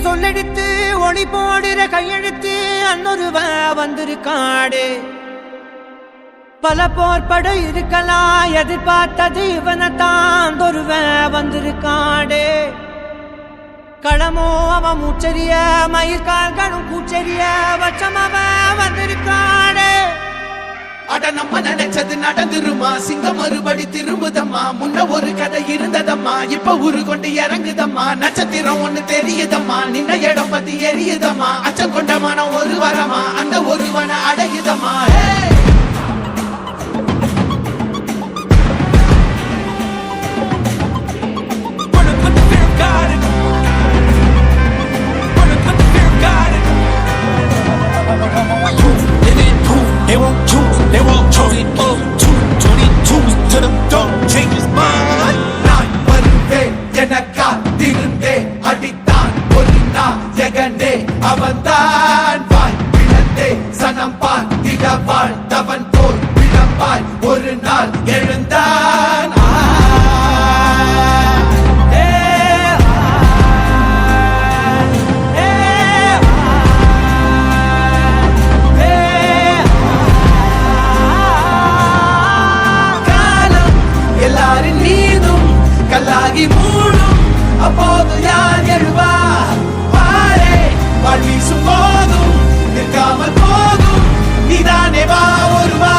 சொல்லெடுத்து ஒளி போடுற கையெழுத்து அன்னொருவ வந்திருக்காடு பல போர்பட இருக்கலாம் எதிர்பார்த்தது இவனைத்தான் ஒருவ வந்திருக்காடு களமோ அவன் மூச்சரிய மயிர்கால்களும் கூச்சரிய வச்சம் அவன் வந்திருக்காடு அட நம்ம நினைச்சது நடந்துருமா சிங்கம் மறுபடி திரும்புதம்மா முன்ன ஒரு கதை இருந்ததம்மா இப்ப உரு கொண்டு இறங்குதம்மா நட்சத்திரம் ஒண்ணு தெரியுதம்மா நின்ன இடம் பத்தி எரியுதம்மா அச்சம் கொண்ட மனம் ஒரு வரமா அந்த ஒருவனை அடையுதம்மா They won't choose, they won't choose it. 22 to the dog, change his mind. நான் வருவேன் எனக்கா திருந்தே அடித்தான் ஒரு நாயகனே அவன்தான் வாய் பிளந்தே சனம் பார்த்திட வாழ்ந்தவன் போல் விளம்பாய் ஒரு நாள் எழுந்தான் கல்லாகி மூடும் அப்போது யார் எழுவா பாரே வாழ் வீசும் போதும் நிற்காமல் போதும் நீதானே வா ஒருவா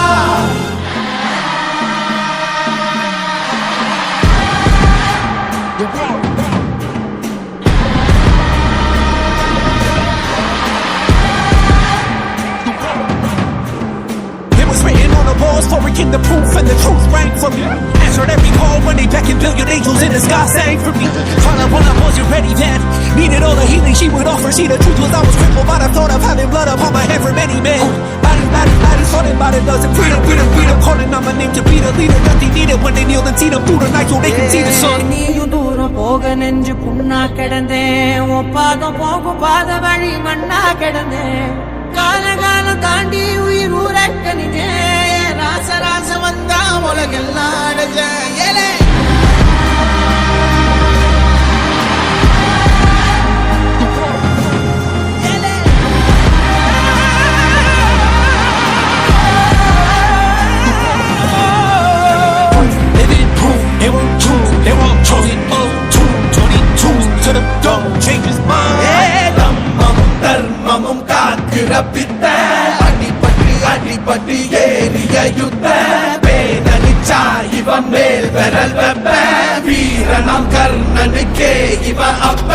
For a king, the proof and the truth rang from me. Answered every call when they beckoned, billion angels in the sky sang for me. Trying to run up, was you ready, Dad? Needed all the healing she would offer. See, the truth was I was crippled by the thought of having blood upon my head for many men. Body, thought about it doesn't freedom, calling on my name to be the leader that they needed when they kneel and see them through the night so they can see the sun. நீயும் தூரம் போக நெஞ்சு புண்ணா கிடந்தேன் ஒப்பாதம் போகும் பாத வழி மண்ணா கிடந்தேன் காலகாலம் தாண்டி உயிர் ஊரக்கணிதே ராச வந்தா உலகெல்லாம் அடைஞ்ச ஏலே They won't choose, they won't choose it. 22 to the dog, change his mind. தம்மமும் தர்மமும் காக்கிற பித்த அடிபட்டு ஏறிய யுத்த வேதனிச்சா இவன் மேல் விரல் வெப்ப வீரனாம் கர்ணனுக்கே இவன் அப்ப